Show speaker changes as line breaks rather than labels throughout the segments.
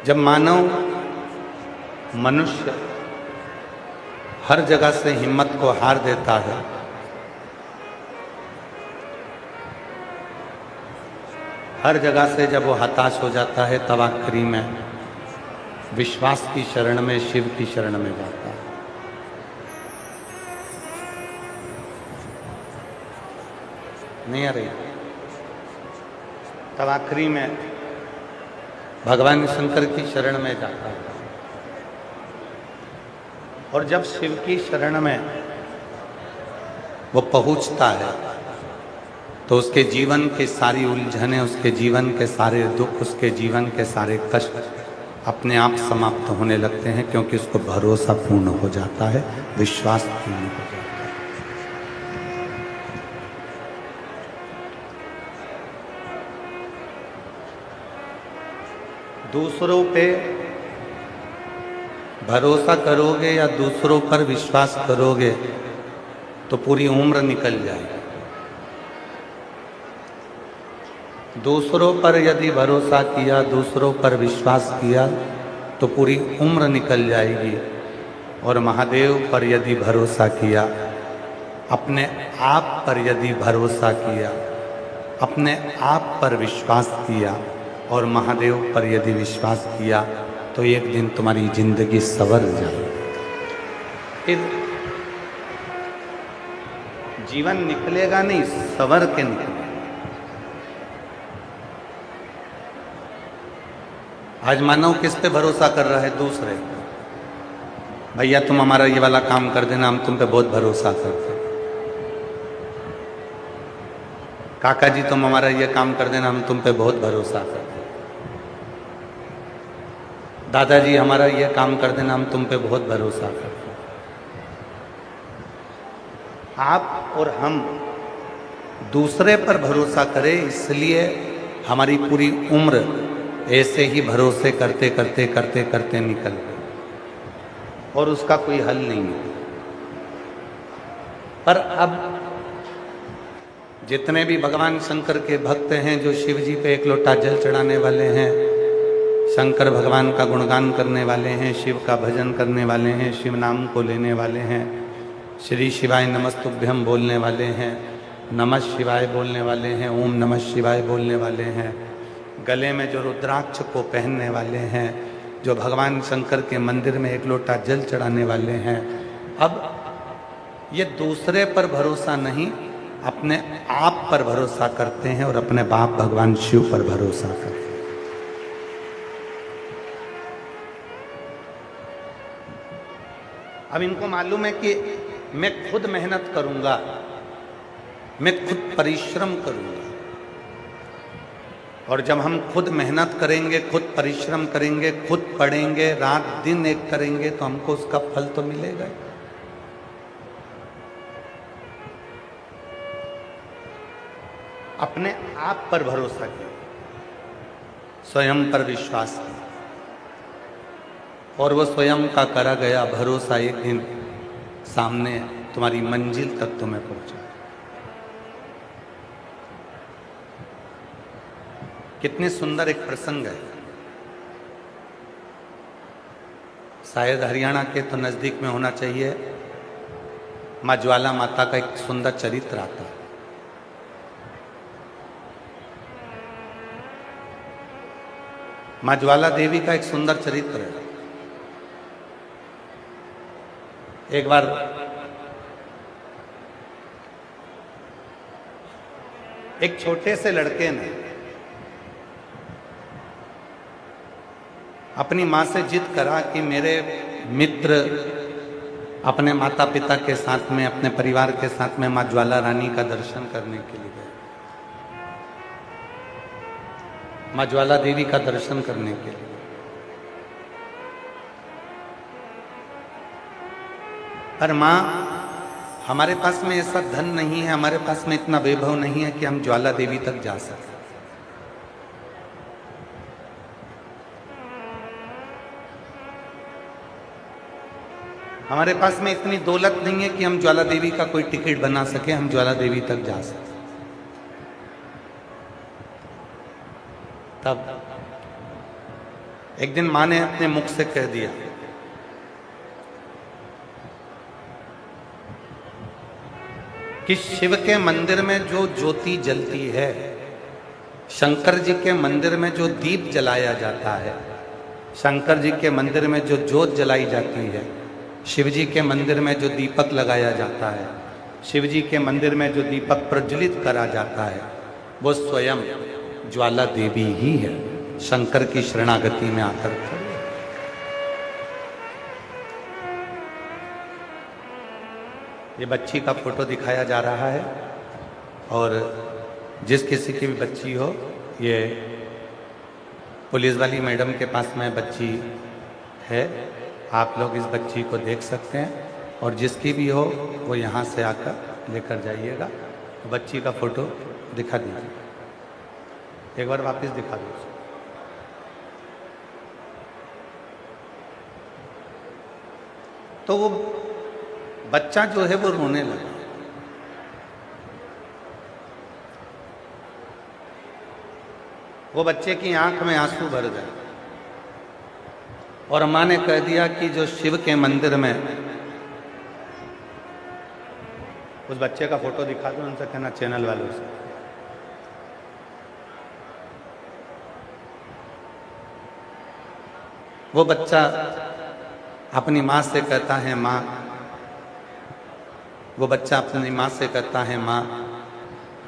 जब मानव मनुष्य हर जगह से हिम्मत को हार देता है, हर जगह से जब वो हताश हो जाता है, तब आखिरी में विश्वास की शरण में, शिव की शरण में जाता है। नहीं आ रही? तब आखिरी में भगवान शंकर की शरण में जाता है। और जब शिव की शरण में वो पहुंचता है तो उसके जीवन के सारी उलझनें, उसके जीवन के सारे दुख, उसके जीवन के सारे कष्ट अपने आप समाप्त होने लगते हैं, क्योंकि उसको भरोसा पूर्ण हो जाता है, विश्वास पूर्ण हो जाता है। दूसरों पे भरोसा करोगे या दूसरों पर विश्वास करोगे तो पूरी उम्र निकल जाएगी। दूसरों पर यदि भरोसा किया, दूसरों पर विश्वास किया तो पूरी उम्र निकल जाएगी। और महादेव पर यदि भरोसा किया, अपने आप पर यदि भरोसा किया, अपने आप पर विश्वास किया और महादेव पर यदि विश्वास किया तो एक दिन तुम्हारी जिंदगी संवर जाएगी। फिर जीवन निकलेगा नहीं, संवर के निकलेगा। आज मानव किस पे भरोसा कर रहा है? दूसरे। भैया तुम हमारा ये वाला काम कर देना, हम तुम पे बहुत भरोसा करते हैं। काका जी तुम हमारा ये काम कर देना, हम तुम पे बहुत भरोसा करते हैं। दादाजी हमारा ये काम कर देना, हम तुम पे बहुत भरोसा करते हैं। आप और हम दूसरे पर भरोसा करें, इसलिए हमारी पूरी उम्र ऐसे ही भरोसे करते करते करते करते निकल गई और उसका कोई हल नहीं है। पर अब जितने भी भगवान शंकर के भक्त हैं, जो शिव जी पे एक लोटा जल चढ़ाने वाले हैं, शंकर भगवान का गुणगान करने वाले हैं, शिव का भजन करने वाले हैं, शिव नाम को लेने वाले हैं, श्री शिवाय नमस्तुभ्यम बोलने वाले हैं, नमः शिवाय बोलने वाले हैं, ओम नमः शिवाय बोलने वाले हैं, गले में जो रुद्राक्ष को पहनने वाले हैं, जो भगवान शंकर के मंदिर में एक लोटा जल चढ़ाने वाले हैं, अब ये दूसरे पर भरोसा नहीं, अपने आप पर भरोसा करते हैं और अपने बाप भगवान शिव पर भरोसा करते हैं। अब इनको मालूम है कि मैं खुद मेहनत करूंगा, मैं खुद परिश्रम करूंगा, और जब हम खुद मेहनत करेंगे, खुद परिश्रम करेंगे, खुद पढ़ेंगे, रात दिन एक करेंगे, तो हमको उसका फल तो मिलेगा। अपने आप पर भरोसा किया, स्वयं पर विश्वास किया, और वो स्वयं का करा गया भरोसा एक दिन सामने तुम्हारी मंजिल तक तुम्हें पहुंचा। कितनी सुंदर एक प्रसंग है। शायद हरियाणा के तो नजदीक में होना चाहिए। माँ ज्वाला माता का एक सुंदर चरित्र आता है। माँ ज्वाला देवी का एक सुंदर चरित्र है। एक बार एक छोटे से लड़के ने अपनी माँ से जिद करा कि मेरे मित्र अपने माता पिता के साथ में, अपने परिवार के साथ में माँ ज्वाला रानी का दर्शन करने के लिए गए, माँ ज्वाला देवी का दर्शन करने के लिए। पर माँ, हमारे पास में ऐसा धन नहीं है, हमारे पास में इतना वैभव नहीं है कि हम ज्वाला देवी तक जा सकें। हमारे पास में इतनी दौलत नहीं है कि हम ज्वाला देवी का कोई टिकट बना सके, हम ज्वाला देवी तक जा सके। तब एक दिन माँ ने अपने मुख से कह दिया कि शिव के मंदिर में जो ज्योति जलती है, शंकर जी के मंदिर में जो दीप जलाया जाता है, शंकर जी के मंदिर में जो ज्योत जलाई जाती है, शिव जी के मंदिर में जो दीपक लगाया जाता है, शिव जी के मंदिर में जो दीपक प्रज्वलित करा जाता है, वो स्वयं ज्वाला देवी ही है, शंकर की शरणागति में आकर खड़ी। ये बच्ची का फोटो दिखाया जा रहा है और जिस किसी की भी बच्ची हो, ये पुलिस वाली मैडम के पास में बच्ची है, आप लोग इस बच्ची को देख सकते हैं और जिसकी भी हो वो यहाँ से आकर लेकर जाइएगा। बच्ची का फोटो दिखा दीजिए, एक बार वापस दिखा दो। तो वो बच्चा जो है वो रोने लगा। वो बच्चे की आंख में आंसू भर गए और माँ ने कह दिया कि जो शिव के मंदिर में, उस बच्चे का फोटो दिखा दो, उनसे कहना चैनल वालों से, वो बच्चा अपनी माँ से कहता है माँ, वो बच्चा अपनी माँ से कहता है माँ,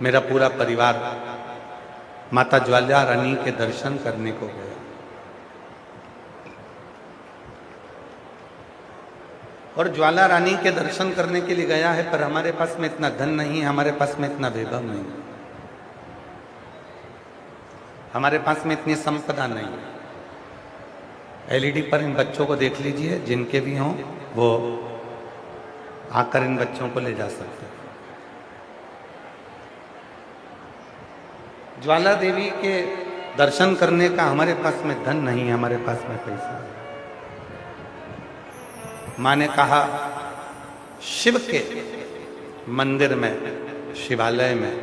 मेरा पूरा परिवार माता ज्वाला रानी के दर्शन करने को गया और ज्वाला रानी के दर्शन करने के लिए गया है, पर हमारे पास में इतना धन नहीं है, हमारे पास में इतना वैभव नहीं है, हमारे पास में इतनी संपदा नहीं है। एलईडी पर इन बच्चों को देख लीजिए, जिनके भी हों वो आकर इन बच्चों को ले जा सकते हैं। ज्वाला देवी के दर्शन करने का हमारे पास में धन नहीं है, हमारे पास में पैसा है। माँ ने कहा शिव के मंदिर में, शिवालय में,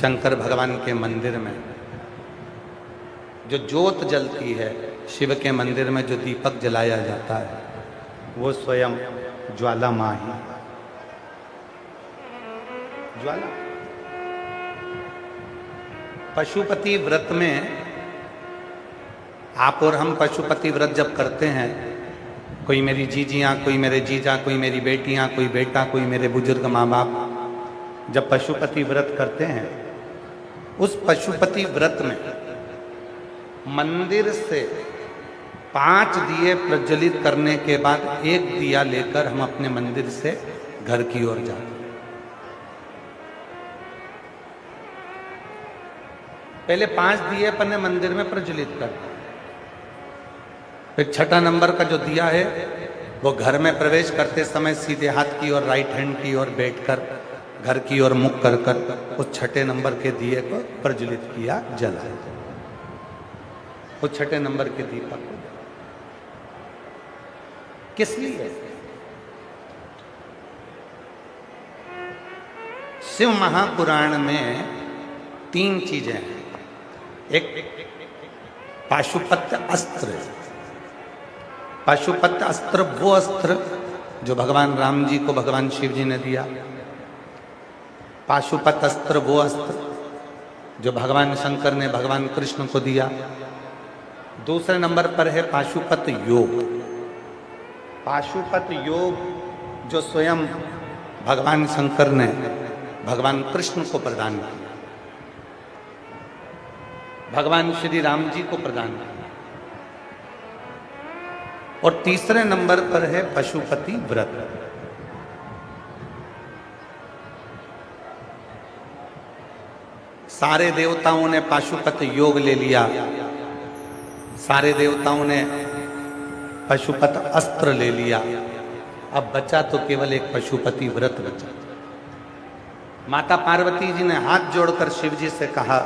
शंकर भगवान के मंदिर में जो ज्योत जलती है, शिव के मंदिर में जो दीपक जलाया जाता है, वो स्वयं ज्वाला माँ ही। ज्वाला पशुपति व्रत में आप और हम पशुपति व्रत जब करते हैं, कोई मेरी जीजियाँ, कोई मेरे जीजा, कोई मेरी बेटियाँ, कोई बेटा, कोई मेरे बुजुर्ग माँ बाप जब पशुपति व्रत करते हैं, उस पशुपति व्रत में मंदिर से 5 दिए प्रज्वलित करने के बाद एक दिया लेकर हम अपने मंदिर से घर की ओर जाते हैं। पहले 5 दिए अपने मंदिर में प्रज्वलित करते हैं, फिर 6ठा नंबर का जो दिया है वो घर में प्रवेश करते समय सीधे हाथ की और राइट हैंड की ओर बैठकर घर की ओर मुख कर कर उस 6ठे नंबर के दिए को प्रज्वलित किया, जलाया। उस 6ठे नंबर के दीपक को किस लिए? शिव महापुराण में 3 चीजें हैं। एक पाशुपत अस्त्र। पाशुपत अस्त्र वो अस्त्र जो भगवान राम जी को भगवान शिव जी ने दिया। पाशुपत अस्त्र वो अस्त्र जो भगवान शंकर ने भगवान कृष्ण को दिया। दूसरे नंबर पर है पाशुपत योग। पाशुपत योग जो स्वयं भगवान शंकर ने भगवान कृष्ण को प्रदान किया, भगवान श्री राम जी को प्रदान किया। और तीसरे नंबर पर है पशुपति व्रत। सारे देवताओं ने पाशुपत योग ले लिया, सारे देवताओं ने पशुपत अस्त्र ले लिया, अब बचा तो केवल एक पशुपति व्रत बचा। माता पार्वती जी ने हाथ जोड़कर शिव जी से कहा,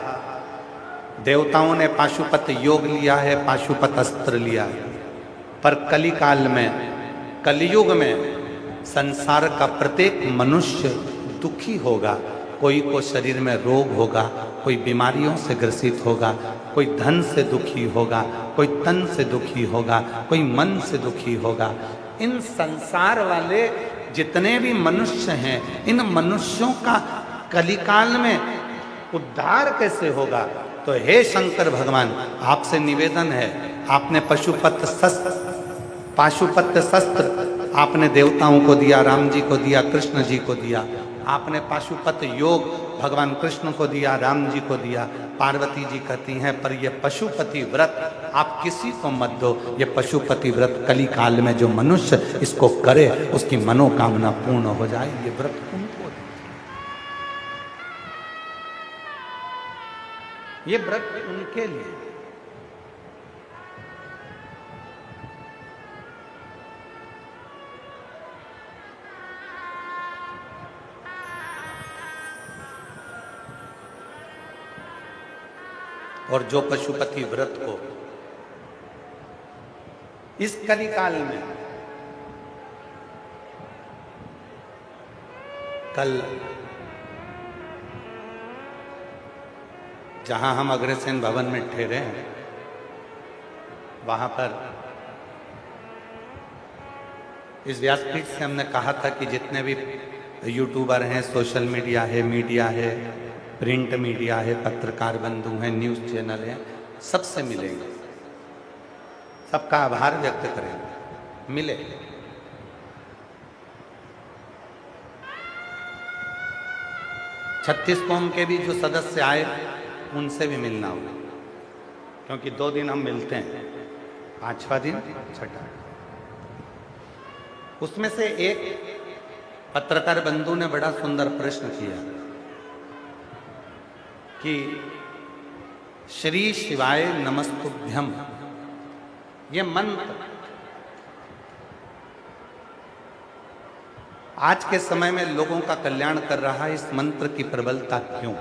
देवताओं ने पाशुपत योग लिया है, पाशुपत अस्त्र लिया है, पर कली काल में, कलियुग में संसार का प्रत्येक मनुष्य दुखी होगा। कोई को शरीर में रोग होगा, कोई बीमारियों से ग्रसित होगा, कोई धन से दुखी होगा, कोई तन से दुखी होगा, कोई मन से दुखी होगा। इन संसार वाले जितने भी मनुष्य हैं, इन मनुष्यों का कलिकाल में उद्धार कैसे होगा? तो हे शंकर भगवान, आपसे निवेदन है, आपने पाशुपत शस्त्र आपने देवताओं को दिया, राम जी को दिया, कृष्ण जी को दिया। आपने पाशुपत योग भगवान कृष्ण को दिया, राम जी को दिया। पार्वती जी कहती हैं पर ये पशुपति व्रत आप किसी को मत दो। ये पशुपति व्रत कली काल में जो मनुष्य इसको करे उसकी मनोकामना पूर्ण हो जाए। ये व्रत उनको, ये व्रत उनके लिए। और जो पशुपति व्रत को इस कलिकाल में, कल जहां हम अग्रसेन भवन में ठहरे हैं, वहां पर इस व्यासपीठ से हमने कहा था कि जितने भी यूट्यूबर हैं, सोशल मीडिया है, प्रिंट मीडिया है, पत्रकार बंधु हैं, न्यूज़ चैनल है, सबसे मिलेंगे, सबका आभार व्यक्त करेंगे, मिले। छत्तीस कौम के भी जो सदस्य आए उनसे भी मिलना होगा, क्योंकि 2 दिन हम मिलते हैं, 5वां दिन छठा। उसमें से एक पत्रकार बंधु ने बड़ा सुंदर प्रश्न किया कि श्री शिवाय नमस्तुभ्यम, ये मंत्र आज के समय में लोगों का कल्याण कर रहा है, इस मंत्र की प्रबलता क्यों?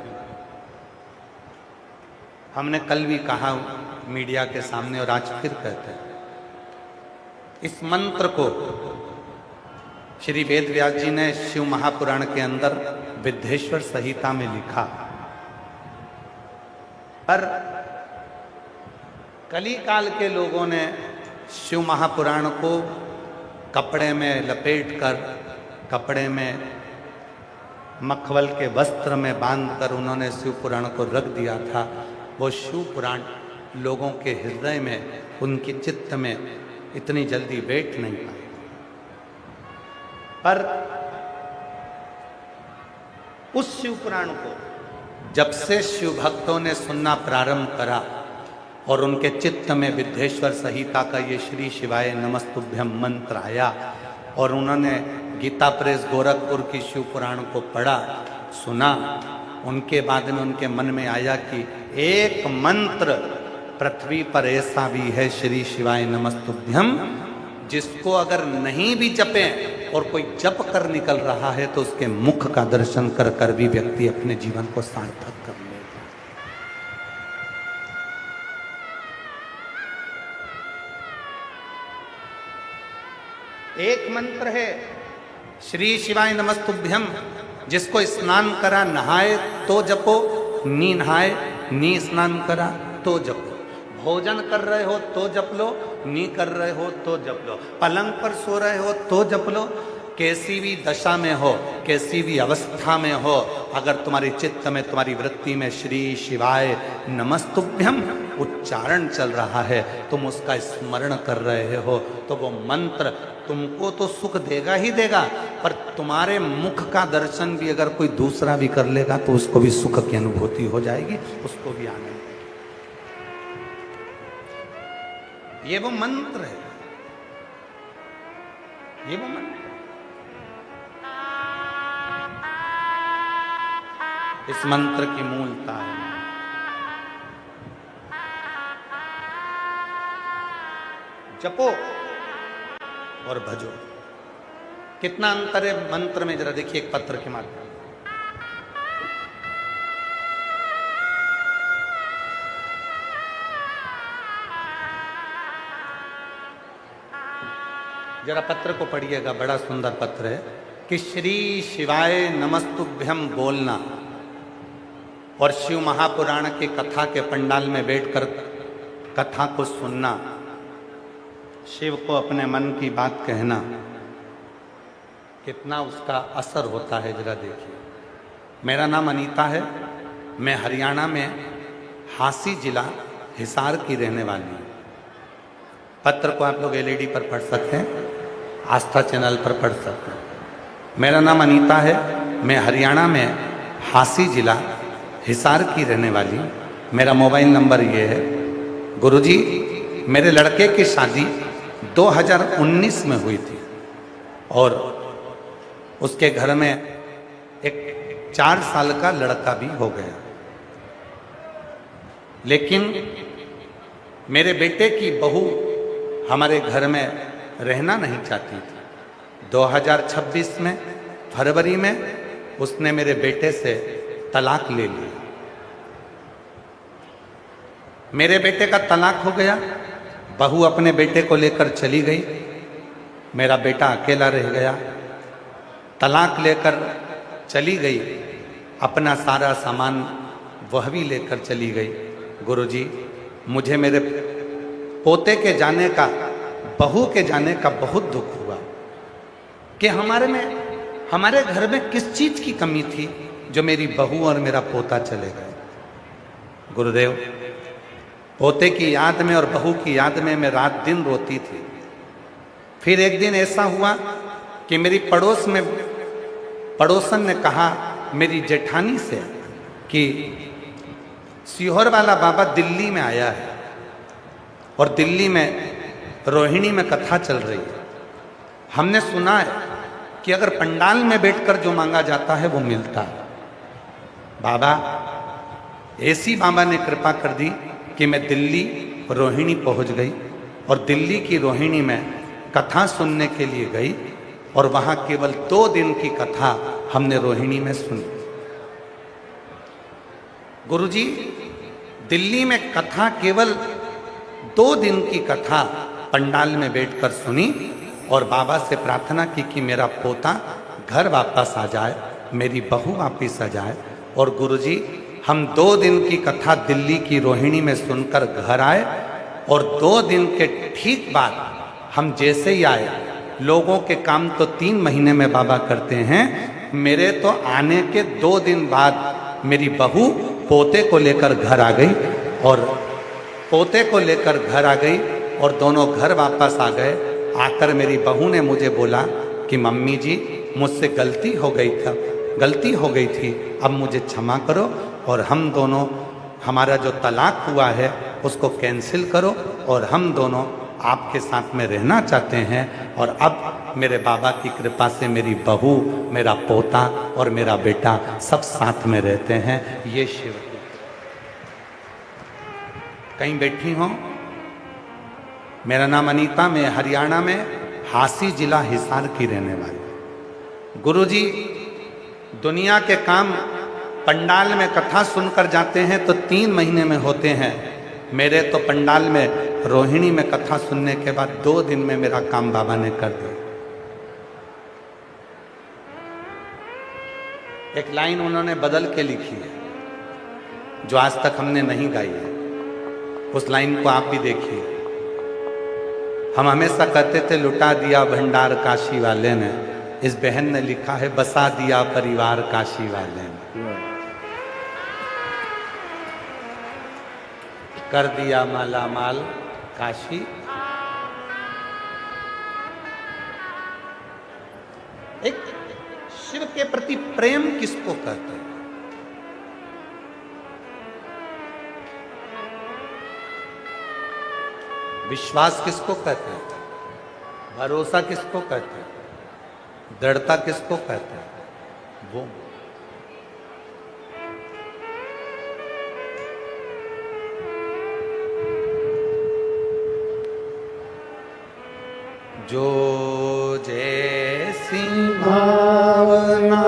हमने कल भी कहा मीडिया के सामने और आज फिर कहते हैं, इस मंत्र को श्री वेद व्यास जी ने शिव महापुराण के अंदर विद्धेश्वर संहिता में लिखा, पर कली काल के लोगों ने शिव महापुराण को कपड़े में लपेटकर, कपड़े में मखमल के वस्त्र में बांधकर उन्होंने शिव पुराण को रख दिया था। वो शिव पुराण लोगों के हृदय में, उनके चित्त में इतनी जल्दी बैठ नहीं पाए। पर उस शिव पुराण को जब से शिव भक्तों ने सुनना प्रारंभ करा और उनके चित्त में विद्धेश्वर संहिता का ये श्री शिवाय नमस्तुभ्यम मंत्र आया और उन्होंने गीता प्रेस गोरखपुर की शिव पुराण को पढ़ा, सुना, उनके बाद में उनके मन में आया कि एक मंत्र पृथ्वी पर ऐसा भी है श्री शिवाय नमस्तुभ्यम, जिसको अगर नहीं भी जपें और कोई जप कर निकल रहा है तो उसके मुख का दर्शन कर कर भी व्यक्ति अपने जीवन को सार्थक कर लेगा। एक मंत्र है श्री शिवाय नमस्तुभ्यम, जिसको स्नान करा नहाए तो जपो, नी नहाए नी स्नान करा तो जपो, भोजन कर रहे हो तो जप लो, नी कर रहे हो तो जप लो, पलंग पर सो रहे हो तो जप लो, कैसी भी दशा में हो, कैसी भी अवस्था में हो, अगर तुम्हारी चित्त में, तुम्हारी वृत्ति में श्री शिवाय नमस्तुभ्यम उच्चारण चल रहा है, तुम उसका स्मरण कर रहे हो, तो वो मंत्र तुमको तो सुख देगा ही देगा, पर तुम्हारे मुख का दर्शन भी अगर कोई दूसरा भी कर लेगा तो उसको भी सुख की अनुभूति हो जाएगी, उसको भी आनंद। ये वो मंत्र है, ये वो मंत्र। इस मंत्र की मूलता है जपो और भजो। कितना अंतर है मंत्र में, जरा देखिए एक पत्र के माध्यम। जरा पत्र को पढ़िएगा, बड़ा सुंदर पत्र है कि श्री शिवाय नमस्तुभ्यम बोलना और शिव महापुराण की कथा के पंडाल में बैठकर कथा को सुनना, शिव को अपने मन की बात कहना, कितना उसका असर होता है जरा देखिए। मेरा नाम अनीता है, मैं हरियाणा में हांसी जिला हिसार की रहने वाली हूँ। पत्र को आप लोग एलईडी पर पढ़ सकते हैं, आस्था चैनल पर पढ़ सकते हैं। मेरा नाम अनीता है, मैं हरियाणा में हांसी जिला हिसार की रहने वाली। मेरा मोबाइल नंबर ये है। गुरुजी, मेरे लड़के की शादी 2019 में हुई थी और उसके घर में एक 4 साल का लड़का भी हो गया, लेकिन मेरे बेटे की बहू हमारे घर में रहना नहीं चाहती थी। 2026 में फरवरी में उसने मेरे बेटे से तलाक ले लिया। मेरे बेटे का तलाक हो गया, बहू अपने बेटे को लेकर चली गई, मेरा बेटा अकेला रह गया। तलाक लेकर चली गई, अपना सारा सामान वह भी लेकर चली गई। गुरुजी, मुझे मेरे पोते के जाने का, बहू के जाने का बहुत दुख हुआ कि हमारे घर में किस चीज की कमी थी जो मेरी बहू और मेरा पोता चले गए। गुरुदेव, पोते की याद में और बहू की याद में मैं रात दिन रोती थी। फिर एक दिन ऐसा हुआ कि मेरी पड़ोसन ने कहा मेरी जेठानी से कि सीहोर वाला बाबा दिल्ली में आया है और दिल्ली में रोहिणी में कथा चल रही है। हमने सुना है कि अगर पंडाल में बैठकर जो मांगा जाता है वो मिलता है। बाबा, ऐसी बाबा ने कृपा कर दी कि मैं दिल्ली रोहिणी पहुंच गई और दिल्ली की रोहिणी में कथा सुनने के लिए गई और वहां केवल 2 दिन की कथा हमने रोहिणी में सुनी। गुरुजी, दिल्ली में कथा केवल 2 दिन की कथा पंडाल में बैठकर सुनी और बाबा से प्रार्थना की कि मेरा पोता घर वापस आ जाए, मेरी बहू वापस आ जाए। और गुरुजी, हम 2 दिन की कथा दिल्ली की रोहिणी में सुनकर घर आए और 2 दिन के ठीक बाद हम जैसे ही आए, लोगों के काम तो 3 महीने में बाबा करते हैं, मेरे तो आने के 2 दिन बाद मेरी बहू पोते को लेकर घर आ गई और पोते को लेकर घर आ गई और दोनों घर वापस आ गए। आकर मेरी बहू ने मुझे बोला कि मम्मी जी, मुझसे गलती हो गई थी, अब मुझे क्षमा करो और हम दोनों, हमारा जो तलाक हुआ है उसको कैंसिल करो और हम दोनों आपके साथ में रहना चाहते हैं। और अब मेरे बाबा की कृपा से मेरी बहू, मेरा पोता और मेरा बेटा सब साथ में रहते हैं। ये शिव की कहीं बैठी हो। मेरा नाम अनीता, मैं हरियाणा में हांसी जिला हिसार की रहने वाली। गुरुजी, दुनिया के काम पंडाल में कथा सुनकर जाते हैं तो 3 महीने में होते हैं। मेरे तो पंडाल में रोहिणी में कथा सुनने के बाद 2 दिन में मेरा काम बाबा ने कर दिया। एक लाइन उन्होंने बदल के लिखी है जो आज तक हमने नहीं गाई है, उस लाइन को आप भी देखिए। हम हमेशा कहते थे लुटा दिया भंडार काशी वाले ने, इस बहन ने लिखा है बसा दिया परिवार काशी वाले ने, कर दिया माला माल काशी। एक शिव के प्रति प्रेम किसको कहते हैं? विश्वास किसको कहते हैं? भरोसा किसको कहते हैं? दृढ़ता किसको कहते हैं? वो जो जैसी भावना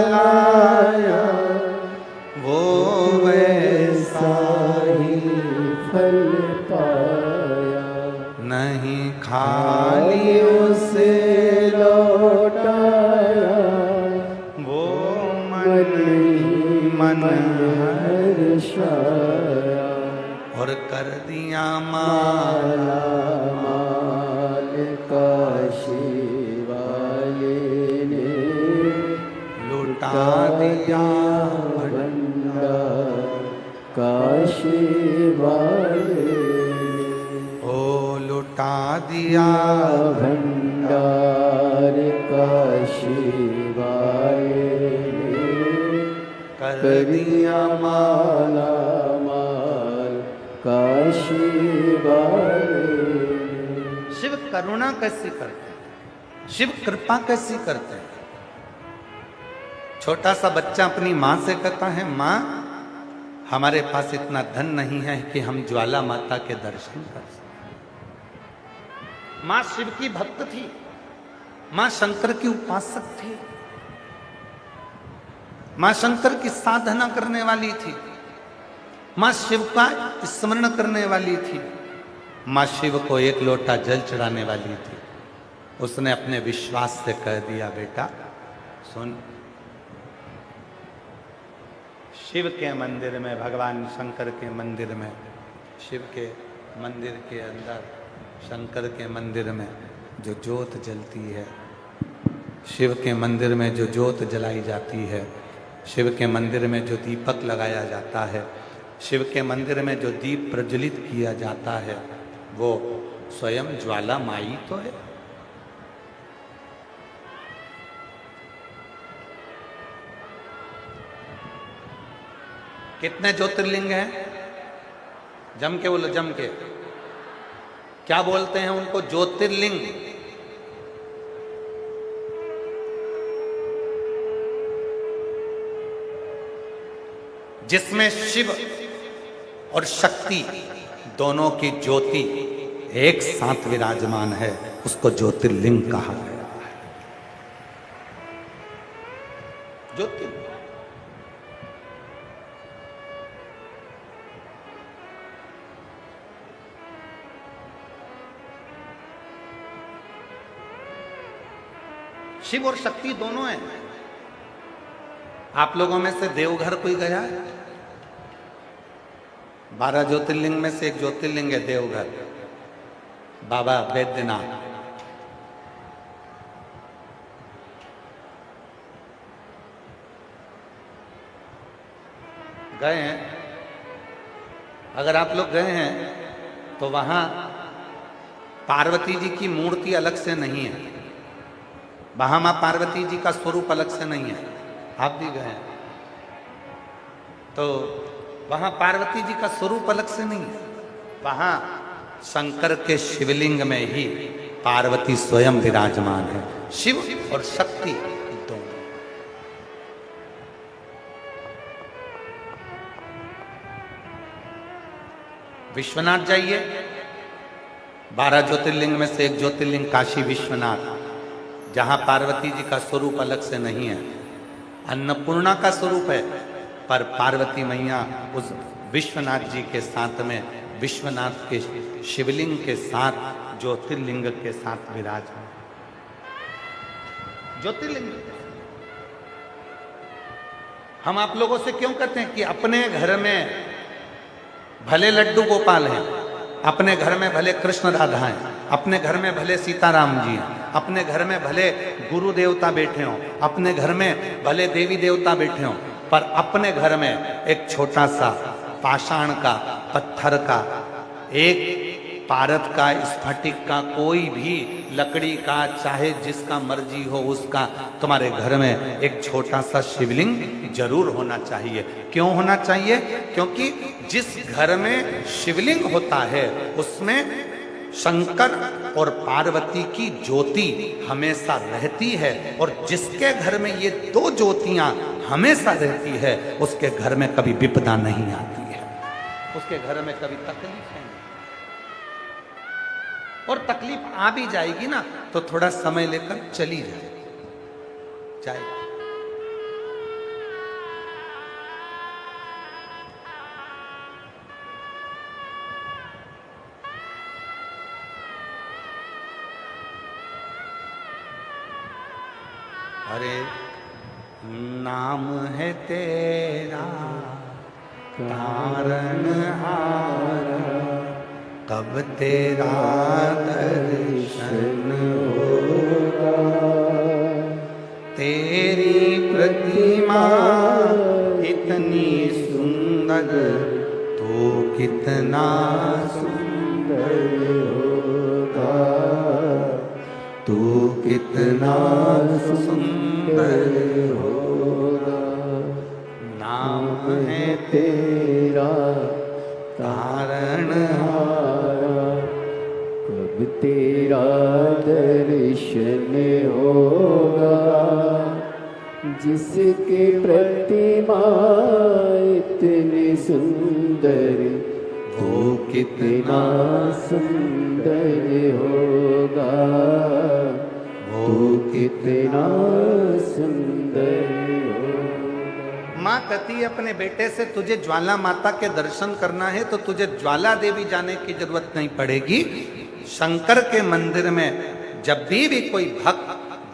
लाया वो वैसा ही फल पाया, नहीं खाली उसे लौटाया वो मन मन
हर्षाया
और कर दिया
माला माल काशी वाले ने
लुटा
दिया भंडार काशी वाले
ओ लुटा दिया
भंडार काशी वाले
कर
दिया माला माल काशी वाले।
शिव करुणा कैसी करते हैं, शिव कृपा कैसी करते हैं। छोटा सा बच्चा अपनी माँ से कहता है, माँ हमारे पास इतना धन नहीं है कि हम ज्वाला माता के दर्शन कर सकें। माँ शिव की भक्त थी, माँ शंकर की उपासक थी, माँ शंकर की साधना करने वाली थी, माँ शिव का स्मरण करने वाली थी, माँ शिव को एक लोटा जल चढ़ाने वाली थी। उसने अपने विश्वास से कह दिया, बेटा सुन, शिव के मंदिर में, भगवान शंकर के मंदिर में, शिव के मंदिर के अंदर, शंकर के मंदिर में जो ज्योत जलती है, शिव के मंदिर में जो ज्योत जलाई जाती है, शिव के मंदिर में जो दीपक लगाया जाता है, शिव के मंदिर में जो दीप प्रज्वलित किया जाता है, वो स्वयं ज्वाला माई तो है। कितने ज्योतिर्लिंग हैं? जम के बोलो, जम के। क्या बोलते हैं उनको? ज्योतिर्लिंग। जिसमें शिव और शक्ति दोनों की ज्योति एक साथ विराजमान है, उसको ज्योतिर्लिंग कहा गया है। ज्योतिर्लिंग। शिव और शक्ति दोनों हैं। आप लोगों में से देवघर कोई गया है? 12 ज्योतिर्लिंग में से एक ज्योतिर्लिंग है देवघर, बाबा बैद्यनाथ। गए हैं? अगर आप लोग गए हैं तो वहां पार्वती जी की मूर्ति अलग से नहीं है, वहां मां पार्वती जी का स्वरूप अलग से नहीं है। आप भी गए हैं तो वहां पार्वती जी का स्वरूप अलग से नहीं है, वहां शंकर के शिवलिंग में ही पार्वती स्वयं विराजमान है। शिव और शक्ति दोनों। विश्वनाथ जाइए, 12 ज्योतिर्लिंग में से एक ज्योतिर्लिंग काशी विश्वनाथ, जहां पार्वती जी का स्वरूप अलग से नहीं है, अन्नपूर्णा का स्वरूप है, पर पार्वती मैया उस विश्वनाथ जी के साथ में, विश्वनाथ के शिवलिंग के साथ, ज्योतिर्लिंग के साथ विराजमान। ज्योतिर्लिंग। हम आप लोगों से क्यों कहते हैं कि अपने घर में भले लड्डू गोपाल हैं, अपने घर में भले कृष्ण राधा हैं, अपने घर में भले सीताराम जी हैं, अपने घर में भले गुरु देवता बैठे हों, अपने घर में भले देवी देवता बैठे हों, पर अपने घर में एक छोटा सा पाषाण का, पत्थर का, एक पारद का, स्फटिक का, कोई भी लकड़ी का, चाहे जिसका मर्जी हो उसका, तुम्हारे घर में एक छोटा सा शिवलिंग जरूर होना चाहिए। क्यों होना चाहिए? क्योंकि जिस घर में शिवलिंग होता है उसमें शंकर और पार्वती की ज्योति हमेशा रहती है, और जिसके घर में ये दो ज्योतियां हमेशा रहती है उसके घर में कभी विपदा नहीं आती है, उसके घर में कभी तकलीफ नहीं। और तकलीफ आ भी जाएगी ना तो थोड़ा समय लेकर चली जाए। हरे नाम है तेरा तारनहारा, कब तेरा दर्शन होगा। तेरी प्रतिमा इतनी सुंदर, तो कितना सुंदर होगा, तू कितना सुंदर होगा। नाम है
तेरा
तारनहारा,
कब तेरा दर्शन होगा। जिसकी प्रतिमा इतनी सुंदर, वो कितना सुंदर होगा, वो कितना सुंदर होगा।
माँ कहती है अपने बेटे से, तुझे ज्वाला माता के दर्शन करना है तो तुझे ज्वाला देवी जाने की जरूरत नहीं पड़ेगी। शंकर के मंदिर में जब भी कोई भक्त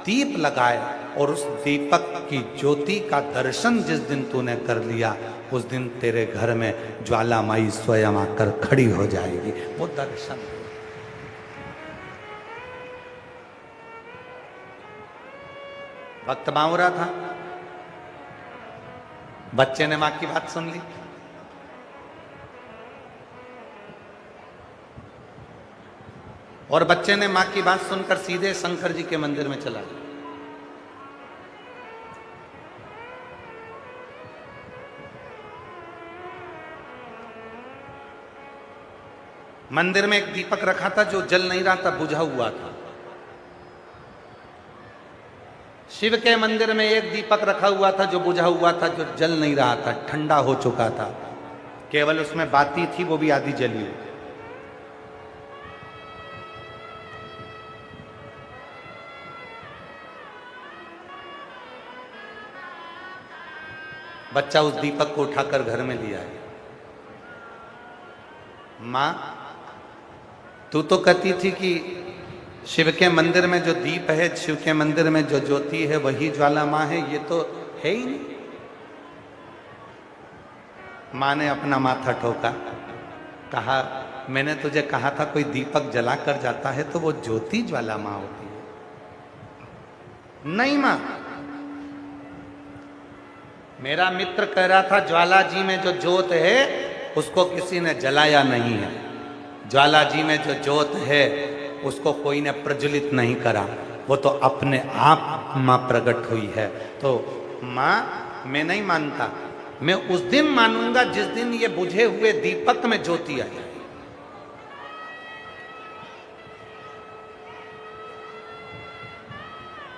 दीप लगाए और उस दीपक की ज्योति का दर्शन जिस दिन तूने कर लिया, उस दिन तेरे घर में ज्वाला माई स्वयं आकर खड़ी हो जाएगी। वो दर्शन वक्त बावरा था, बच्चे ने मां की बात सुन ली। और बच्चे ने मां की बात सुनकर सीधे शंकर जी के मंदिर में चला गया। मंदिर में एक दीपक रखा था जो जल नहीं रहा था, बुझा हुआ था। शिव के मंदिर में एक दीपक रखा हुआ था जो बुझा हुआ था, जो जल नहीं रहा था, ठंडा हो चुका था, केवल उसमें बाती थी, वो भी आधी जली हुई। बच्चा उस दीपक को उठाकर घर में लिया है। मां, तू तो कहती थी कि शिव के मंदिर में जो दीप है, शिव के मंदिर में जो ज्योति है, वही ज्वाला मां है, ये तो है ही नहीं। मां ने अपना माथा ठोका, कहा मैंने तुझे कहा था कोई दीपक जला कर जाता है तो वो ज्योति ज्वाला मां होती है। नहीं मां, मेरा मित्र कह रहा था ज्वाला जी में जो ज्योत है उसको किसी ने जलाया नहीं है, ज्वाला जी में जो ज्योत है उसको कोई ने प्रज्वलित नहीं करा, वो तो अपने आप मां प्रकट हुई है। तो मां, मैं नहीं मानता, मैं उस दिन मानूंगा जिस दिन ये बुझे हुए दीपक में ज्योति आई।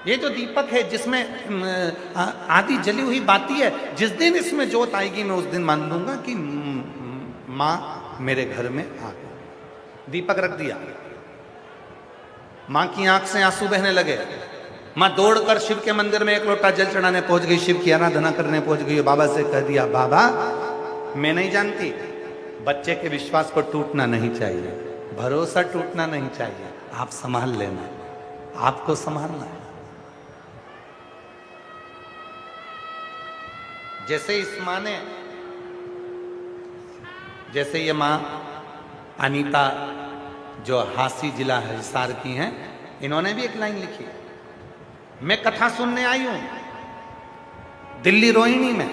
ये जो दीपक है जिसमें आधी जली हुई बाती है, जिस दिन इसमें ज्योत आएगी मैं उस दिन मान लूंगा कि मां मेरे घर में आ गई। दीपक रख दिया, मां की आंख से आंसू बहने लगे। मां दौड़कर शिव के मंदिर में एक लोटा जल चढ़ाने पहुंच गई, शिव की आराधना करने पहुंच गई। बाबा से कह दिया, बाबा मैं नहीं जानती, बच्चे के विश्वास को टूटना नहीं चाहिए, भरोसा टूटना नहीं चाहिए, आप संभाल लेना, आपको संभालना है। जैसे इस मां ने, जैसे ये मां अनीता जो हासी जिला हिसार की हैं, इन्होंने भी एक लाइन लिखी। मैं कथा सुनने आई हूं दिल्ली रोहिणी में,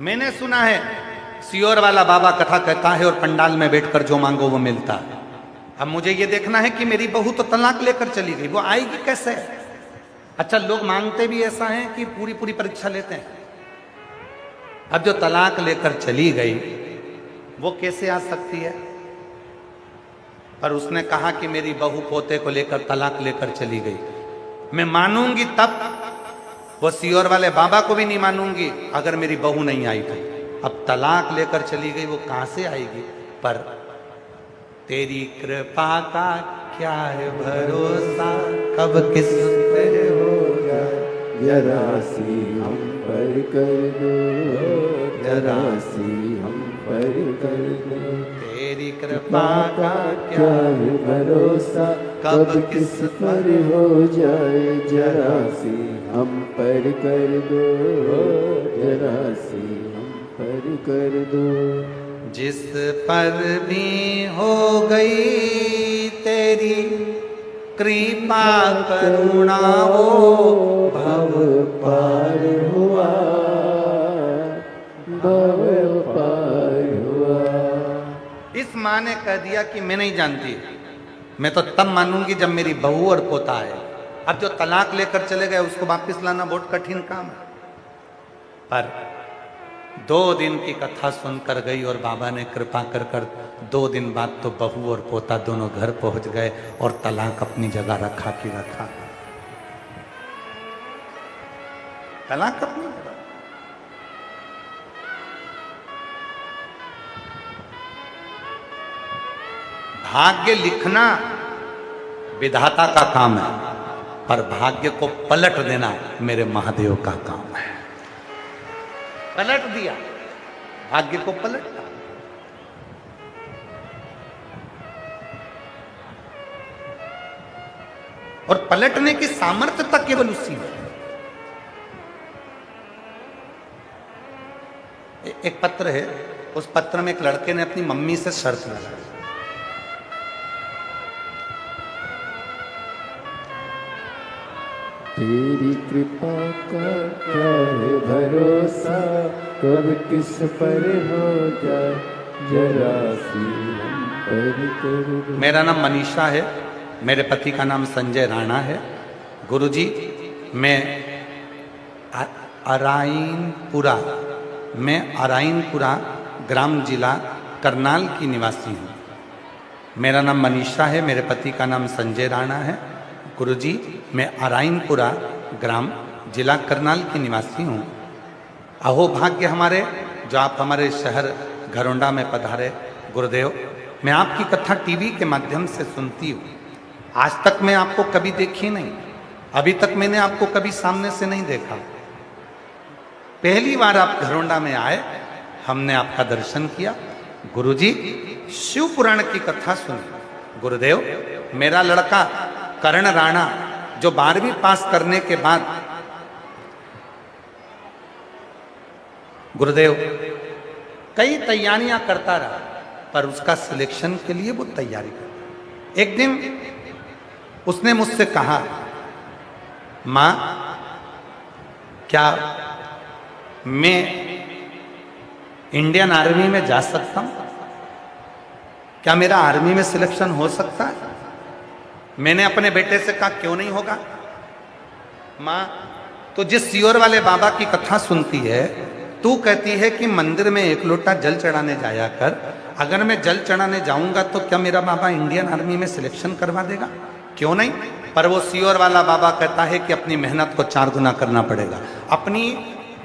मैंने सुना है सियोर वाला बाबा कथा कहता है और पंडाल में बैठकर जो मांगो वो मिलता है। अब मुझे ये देखना है कि मेरी बहू तो तलाक लेकर चली गई, वो आएगी कैसे? अच्छा, लोग मांगते भी ऐसा है कि पूरी पूरी परीक्षा लेते हैं। अब जो तलाक लेकर चली गई वो कैसे आ सकती है? पर उसने कहा कि मेरी बहू पोते को लेकर तलाक लेकर चली गई। मैं मानूंगी तब, वो सियोर वाले बाबा को भी नहीं मानूंगी अगर मेरी बहू नहीं आई तो। अब तलाक लेकर चली गई, वो कहां से आएगी? पर तेरी कृपा का क्या है भरोसा, कब किस
होगा, जरा सी हम पर कर दो, जरा सी हम पर कर दो।
तेरी कृपा का
क्या है भरोसा, कब किस पर हो जाए, जरा सी हम पर कर दो, जरा सी हम पर कर दो।
जिस पर भी हो गई तेरी कृपा करुणा, वो
भव पार हुआ, भव पार हुआ।
इस माँ ने कह दिया कि मैं नहीं जानती, मैं तो तब मानूंगी जब मेरी बहू और पोता है। अब जो तलाक लेकर चले गए उसको वापस लाना बहुत कठिन काम है। पर 2 दिन की कथा सुनकर गई और बाबा ने कृपा कर 2 दिन बाद तो बहू और पोता दोनों घर पहुंच गए और तलाक अपनी जगह रखा कि रखा, तलाक अपनी जगह। भाग्य लिखना विधाता का काम है, पर भाग्य को पलट देना मेरे महादेव का काम है। पलट दिया, भाग्य को पलटा। और पलटने की सामर्थ्य तक केवल उसी में। एक पत्र है, उस पत्र में एक लड़के ने अपनी मम्मी से शर्त लगाई,
तेरी कृपा का क्या है भरोसा, कब किस पर हो जाए, जरा सी हम पर कर दो।
मेरा नाम मनीषा है, मेरे पति का नाम संजय राणा है। गुरुजी, मैं अराइनपुरा ग्राम जिला करनाल की निवासी हूँ। मेरा नाम मनीषा है, मेरे पति का नाम संजय राणा है। गुरुजी, मैं अराइनपुरा ग्राम जिला करनाल की निवासी हूँ। अहो भाग्य हमारे जो आप हमारे शहर घरौंडा में पधारे। गुरुदेव, मैं आपकी कथा टीवी के माध्यम से सुनती हूँ, आज तक मैं आपको कभी देखी नहीं, अभी तक मैंने आपको कभी सामने से नहीं देखा। पहली बार आप घरौंडा में आए, हमने आपका दर्शन किया। गुरुजी, शिव पुराण की कथा सुनी। गुरुदेव, मेरा लड़का कर्ण राणा जो 12वीं पास करने के बाद, गुरुदेव, कई तैयारियां करता रहा, पर उसका सिलेक्शन के लिए वो तैयारी करता। एक दिन उसने मुझसे कहा, मां, क्या मैं इंडियन आर्मी में जा सकता हूं? क्या मेरा आर्मी में सिलेक्शन हो सकता है? मैंने अपने बेटे से कहा, क्यों नहीं होगा मां, तो जिस सियोर वाले बाबा की कथा सुनती है, तू कहती है कि मंदिर में 1 लोटा जल चढ़ाने जाया कर। अगर मैं जल चढ़ाने जाऊंगा तो क्या मेरा बाबा इंडियन आर्मी में सिलेक्शन करवा देगा? क्यों नहीं? पर वो सियोर वाला बाबा कहता है कि अपनी मेहनत को 4 गुना करना पड़ेगा। अपनी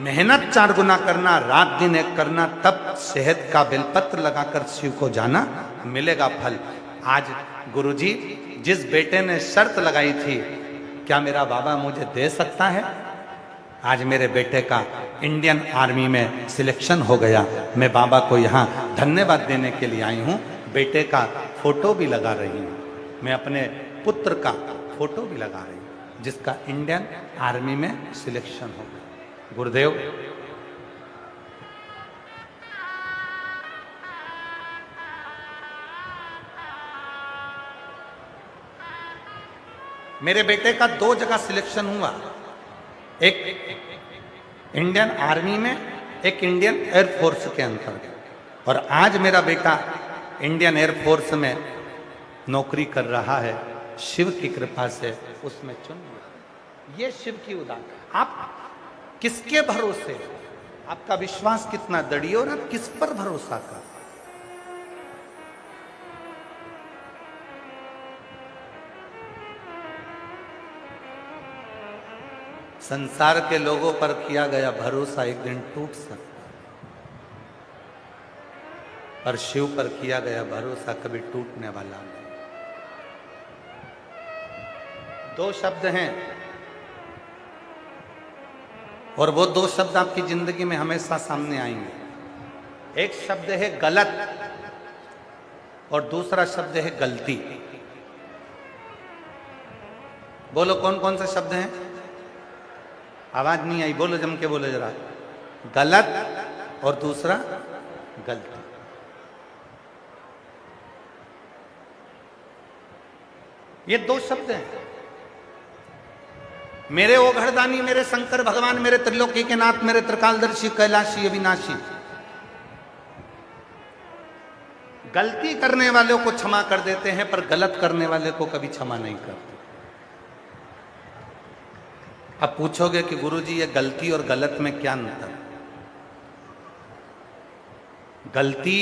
मेहनत 4 गुना करना, रात दिन एक करना, तब शहद का बेलपत्र लगाकर शिव को जाना, मिलेगा फल। आज गुरुजी, जिस बेटे ने शर्त लगाई थी, क्या मेरा बाबा मुझे दे सकता है? आज मेरे बेटे का इंडियन आर्मी में सिलेक्शन हो गया। मैं बाबा को यहाँ धन्यवाद देने के लिए आई हूँ। बेटे का फोटो भी लगा रही हूँ, मैं अपने पुत्र का फोटो भी लगा रही हूँ, जिसका इंडियन आर्मी में सिलेक्शन हो गया। गुरुदेव, मेरे बेटे का 2 जगह सिलेक्शन हुआ, एक इंडियन आर्मी में, एक इंडियन एयरफोर्स के अंतर्गत। और आज मेरा बेटा इंडियन एयरफोर्स में नौकरी कर रहा है। शिव की कृपा से उसमें चुन लिया। ये शिव की उदान। आप किसके भरोसे, आपका विश्वास कितना दृढ़ और आप किस पर भरोसा कर? संसार के लोगों पर किया गया भरोसा एक दिन टूट सकता है, पर शिव पर किया गया भरोसा कभी टूटने वाला नहीं। 2 शब्द हैं, और वो 2 शब्द आपकी जिंदगी में हमेशा सामने आएंगे। एक शब्द है गलत और दूसरा शब्द है गलती। बोलो कौन कौन से शब्द हैं? आवाज नहीं आई, बोलो जम के बोलो जरा। गलत और दूसरा गलती। ये दो शब्द हैं। मेरे ओघड़दानी, मेरे शंकर भगवान, मेरे त्रिलोकी के नाथ, मेरे त्रिकालदर्शी, कैलाशी, अविनाशी। गलती करने वालों को क्षमा कर देते हैं, पर गलत करने वाले को कभी क्षमा नहीं करते। अब पूछोगे कि गुरुजी ये गलती और गलत में क्या अंतर? गलती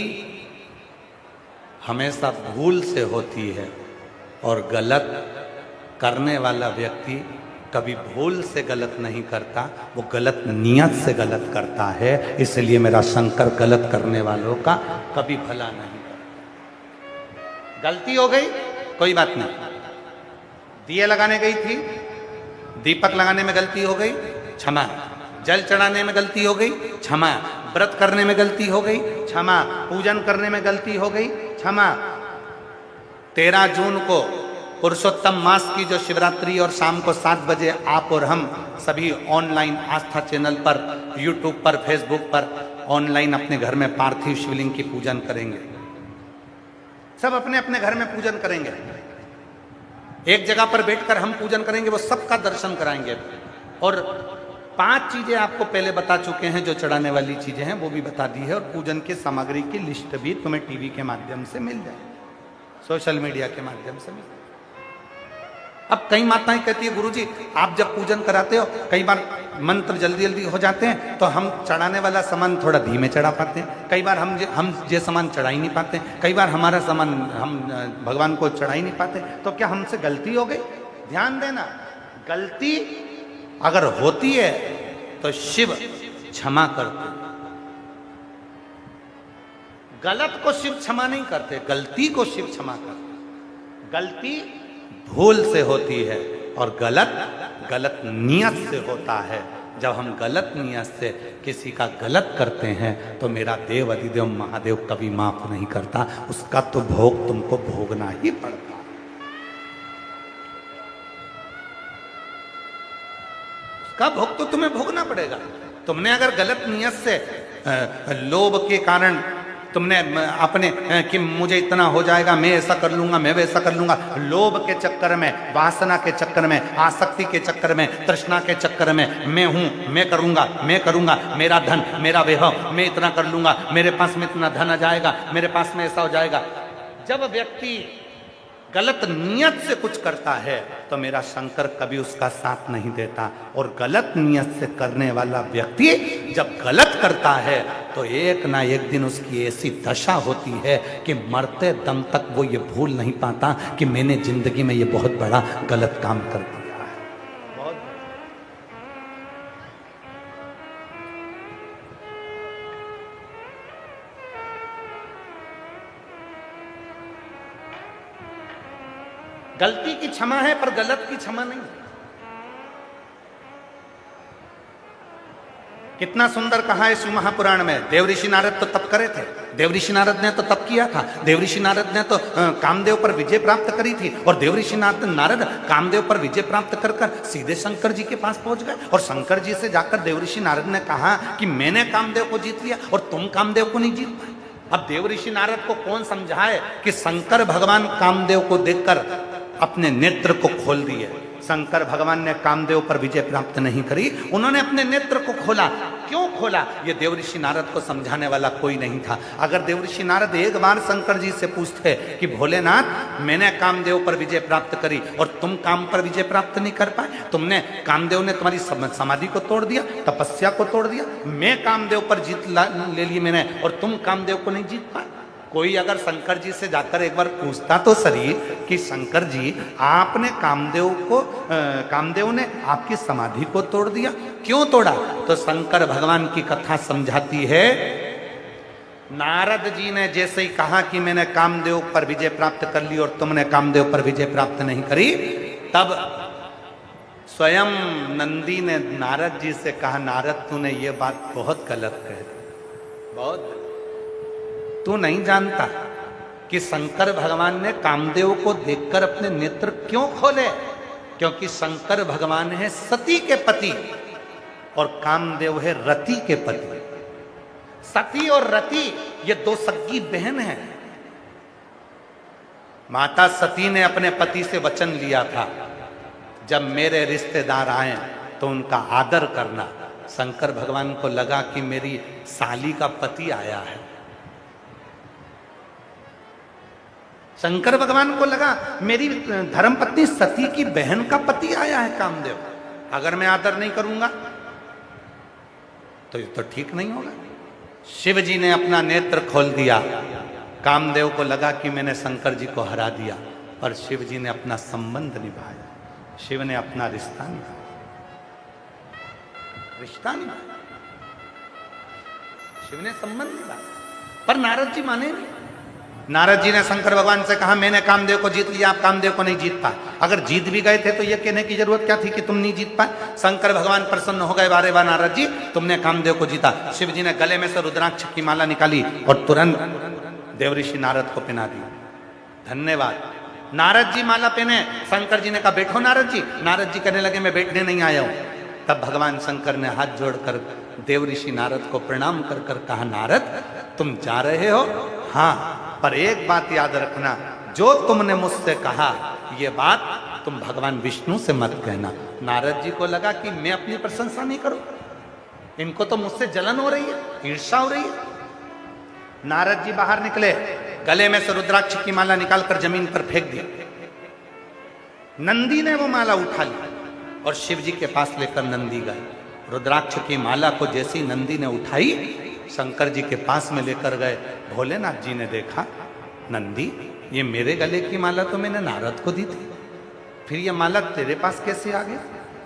हमेशा भूल से होती है और गलत करने वाला व्यक्ति कभी भूल से गलत नहीं करता, वो गलत नियत से गलत करता है। इसलिए मेरा शंकर गलत करने वालों का कभी भला नहीं करता। गलती हो गई, कोई बात नहीं। दिए लगाने गई थी, दीपक लगाने में गलती हो गई, क्षमा। जल चढ़ाने में गलती हो गई, क्षमा। व्रत करने में गलती हो गई, क्षमा। पूजन करने में गलती हो गई, क्षमा। 13 जून को पुरुषोत्तम मास की जो शिवरात्रि और शाम को 7 बजे आप और हम सभी ऑनलाइन आस्था चैनल पर, यूट्यूब पर, फेसबुक पर ऑनलाइन अपने घर में पार्थिव शिवलिंग की पूजन करेंगे। सब अपने अपने घर में पूजन करेंगे। एक जगह पर बैठकर हम पूजन करेंगे, वो सबका दर्शन कराएंगे। और 5 चीजें आपको पहले बता चुके हैं, जो चढ़ाने वाली चीजें हैं वो भी बता दी है। और पूजन की सामग्री की लिस्ट भी तुम्हें टीवी के माध्यम से मिल जाए, सोशल मीडिया के माध्यम से मिल जाए। अब कई माताएं कहती है गुरुजी आप जब पूजन कराते हो कई बार मंत्र जल्दी जल्दी हो जाते हैं, तो हम चढ़ाने वाला सामान थोड़ा धीमे चढ़ा पाते हैं। कई बार हम ये सामान चढ़ा ही नहीं पाते। कई बार हमारा सामान हम भगवान को चढ़ा ही नहीं पाते। तो क्या हमसे गलती हो गई? ध्यान देना, गलती अगर होती है तो शिव क्षमा करते, गलत को शिव क्षमा नहीं करते, गलती को शिव क्षमा करते। गलती भूल से होती है और गलत नियत से होता है। जब हम गलत नियत से किसी का गलत करते हैं तो मेरा देव अधिदेव महादेव कभी माफ नहीं करता, उसका तो भोग तुमको भोगना ही पड़ता। उसका भोग तो तुम्हें भोगना पड़ेगा। तुमने अगर गलत नियत से लोभ के कारण तुमने अपने कि मुझे इतना हो जाएगा, मैं ऐसा कर लूंगा, मैं वैसा कर लूंगा, लोभ के चक्कर में, वासना के चक्कर में, आसक्ति के चक्कर में, तृष्णा के चक्कर में, मैं हूं, मैं करूंगा, मेरा धन, मेरा वैभव, मैं इतना कर लूंगा, मेरे पास में इतना धन आ जाएगा, मेरे पास में ऐसा हो जाएगा। जब व्यक्ति गलत नियत से कुछ करता है तो मेरा शंकर कभी उसका साथ नहीं देता। और गलत नियत से करने वाला व्यक्ति जब गलत करता है तो एक ना एक दिन उसकी ऐसी दशा होती है कि मरते दम तक वो ये भूल नहीं पाता कि मैंने जिंदगी में ये बहुत बड़ा गलत काम कर दिया है। गलती की क्षमा है पर गलत की क्षमा नहीं। कितना सुंदर कहा है शिव महापुराण में। देवऋषि नारद तो तप करे थे, देवऋषि नारद ने तो तप किया था, देवऋषि नारद ने तो कामदेव पर विजय प्राप्त करी थी। और देवऋषि नारद कामदेव पर विजय प्राप्त कर कर सीधे शंकर जी के पास पहुंच गए। और शंकर जी से जाकर देवऋषि नारद ने कहा कि मैंने कामदेव को जीत लिया और तुम कामदेव को नहीं जीत पाए। अब देवऋषि नारद को कौन समझाए कि शंकर भगवान कामदेव को देखकर अपने नेत्र को खोल दिए। शंकर भगवान ने कामदेव पर विजय प्राप्त नहीं करी, उन्होंने अपने नेत्र को खोला। क्यों खोला? ये देवऋषि नारद को समझाने वाला कोई नहीं था। अगर देवऋषि नारद एक बार शंकर जी से पूछते कि भोलेनाथ मैंने कामदेव पर विजय प्राप्त करी और तुम काम पर विजय प्राप्त नहीं कर पाए, तुमने कामदेव ने तुम्हारी समाधि को तोड़ दिया, तपस्या को तोड़ दिया, मैं कामदेव पर जीत ले ली मैंने और तुम कामदेव को नहीं जीत पाए। कोई अगर शंकर जी से जाकर एक बार पूछता तो सही कि शंकर जी आपने कामदेव ने आपकी समाधि को तोड़ दिया, क्यों तोड़ा? तो शंकर भगवान की कथा समझाती है, नारद जी ने जैसे ही कहा कि मैंने कामदेव पर विजय प्राप्त कर ली और तुमने कामदेव पर विजय प्राप्त नहीं करी, तब स्वयं नंदी ने नारद जी से कहा, नारद तूने ये बात बहुत गलत कह दी, बहुत। तू नहीं जानता कि शंकर भगवान ने कामदेव को देखकर अपने नेत्र क्यों खोले? क्योंकि शंकर भगवान है सती के पति और कामदेव है रति के पति। सती और रति ये दो सगी बहन हैं। माता सती ने अपने पति से वचन लिया था, जब मेरे रिश्तेदार आए तो उनका आदर करना। शंकर भगवान को लगा कि मेरी साली का पति आया है। शंकर भगवान को लगा मेरी धर्मपत्नी सती की बहन का पति आया है कामदेव, अगर मैं आदर नहीं करूंगा तो ये तो ठीक नहीं होगा। शिव जी ने अपना नेत्र खोल दिया। कामदेव को लगा कि मैंने शंकर जी को हरा दिया, पर शिव जी ने अपना संबंध निभाया। शिव ने अपना रिश्ता निभाया। शिव ने संबंध निभाया, पर नारद जी माने नहीं। नारद जी ने शंकर भगवान से कहा, मैंने कामदेव को जीत लिया, आप कामदेव को नहीं जीत पाए। अगर जीत भी गए थे तो ये कहने की जरूरत क्या थी कि तुम नहीं जीत पाए। शंकर भगवान प्रसन्न हो गए, वारे वाह नारद जी, तुमने कामदेव को जीता। शिव जी ने गले में से रुद्राक्ष की माला निकाली और तुरंत देवऋषि नारद को पहना दी। धन्यवाद। नारद जी माला पहने, शंकर जी ने कहा बैठो नारद जी। नारद जी कहने लगे मैं बैठने नहीं आया हूं। तब भगवान शंकर ने हाथ जोड़कर देवऋषि नारद को प्रणाम कर कर कहा, नारद तुम जा रहे हो? हाँ, पर एक बात याद रखना, जो तुमने मुझसे कहा ये बात तुम भगवान विष्णु से मत कहना। नारद जी को लगा कि मैं अपनी प्रशंसा नहीं करूं, इनको तो मुझसे जलन हो रही है, ईर्ष्या हो रही है। नारद जी बाहर निकले, गले में से रुद्राक्ष की माला निकालकर जमीन पर फेंक दी। नंदी ने वो माला उठा ली और शिव जी के पास लेकर नंदी गए। रुद्राक्ष की माला को जैसी नंदी ने उठाई, शंकर जी के पास में लेकर गए। भोलेनाथ जी ने देखा, नंदी ये मेरे गले की माला तो मैंने नारद को दी थी, फिर ये माला तेरे पास कैसे आ गई?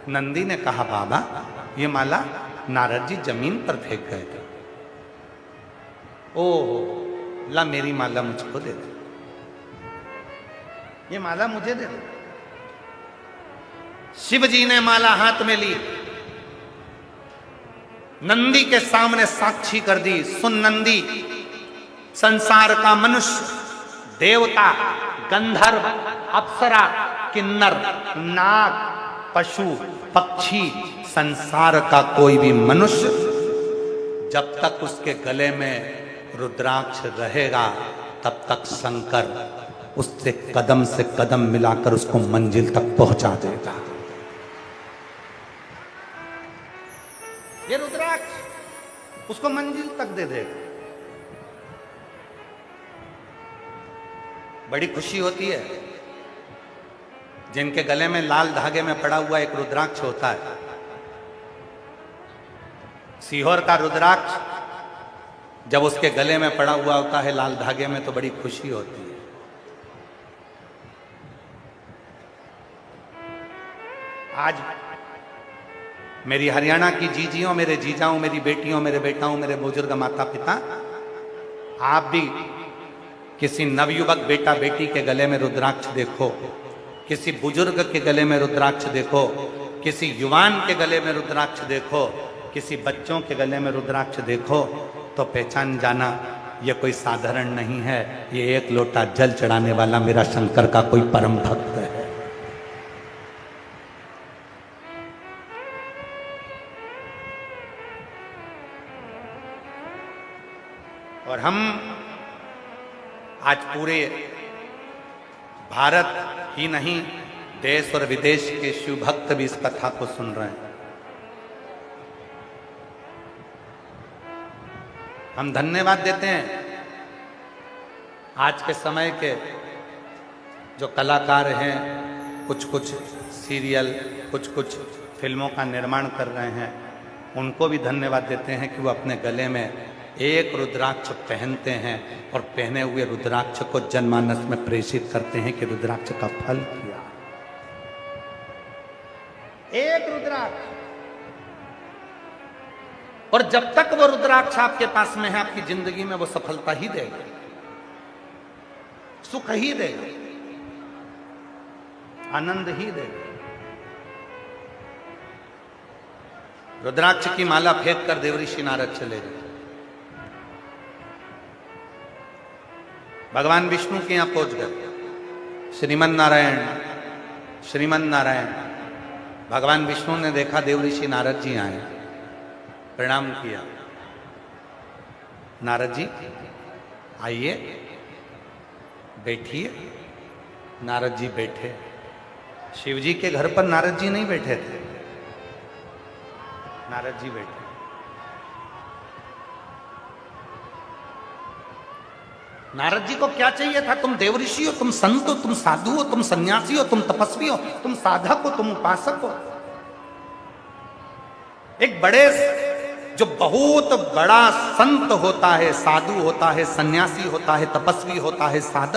नंदी ने कहा, बाबा ये माला नारद जी जमीन पर फेंक गए थे। ओह ला, मेरी माला मुझको दे दे, ये माला मुझे दे दे। शिव जी ने माला हाथ में ली, नंदी के सामने साक्षी कर दी। सुन नंदी, संसार का मनुष्य, देवता, गंधर्व, अप्सरा, किन्नर, नाग, पशु, पक्षी, संसार का कोई भी मनुष्य जब तक उसके गले में रुद्राक्ष रहेगा तब तक शंकर उससे कदम से कदम मिलाकर उसको मंजिल तक पहुंचा देगा। ये रुद्राक्ष उसको मंजिल तक दे देगा। बड़ी खुशी होती है जिनके गले में लाल धागे में पड़ा हुआ एक रुद्राक्ष होता है। सीहोर का रुद्राक्ष जब उसके गले में पड़ा हुआ होता है लाल धागे में, तो बड़ी खुशी होती है। आज मेरी हरियाणा की जीजियों, मेरे जीजाओं, मेरी बेटियों, मेरे बेटाओं, मेरे बुजुर्ग माता पिता, आप भी किसी नवयुवक बेटा बेटी के गले में रुद्राक्ष देखो, किसी बुजुर्ग के गले में रुद्राक्ष देखो, किसी युवान के गले में रुद्राक्ष देखो, किसी बच्चों के गले में रुद्राक्ष देखो, तो पहचान जाना ये कोई साधारण नहीं है, ये एक लोटा जल चढ़ाने वाला मेरा शंकर का कोई परम भक्त है। और हम आज पूरे भारत ही नहीं, देश और विदेश के शिव भक्त भी इस कथा को सुन रहे हैं। हम धन्यवाद देते हैं आज के समय के जो कलाकार हैं, कुछ कुछ सीरियल, कुछ कुछ फिल्मों का निर्माण कर रहे हैं, उनको भी धन्यवाद देते हैं कि वो अपने गले में एक रुद्राक्ष पहनते हैं और पहने हुए रुद्राक्ष को जनमानस में प्रेषित करते हैं कि रुद्राक्ष का फल किया। एक रुद्राक्ष, और जब तक वो रुद्राक्ष आपके पास में है, आपकी जिंदगी में वो सफलता ही देगा, सुख ही देगा, आनंद ही देगा। रुद्राक्ष की माला फेंक कर देवऋषि नारद चले गए। भगवान विष्णु के यहां पहुंच गए। श्रीमन नारायण श्रीमन नारायण, भगवान विष्णु ने देखा देव ऋषि नारद जी आए, प्रणाम किया। नारद जी आइए, बैठिए। नारद जी बैठे। शिव जी के घर पर नारद जी नहीं बैठे थे, नारद जी बैठे। नारद जी को क्या चाहिए था? तुम देव ऋषि हो, तुम संत हो, तुम साधु हो, तुम सन्यासी हो, तुम तपस्वी हो, तुम साधक हो, तुम उपासक हो। एक बड़े जो बहुत बड़ा संत होता है, साधु होता है, सन्यासी होता है, तपस्वी होता है, साधक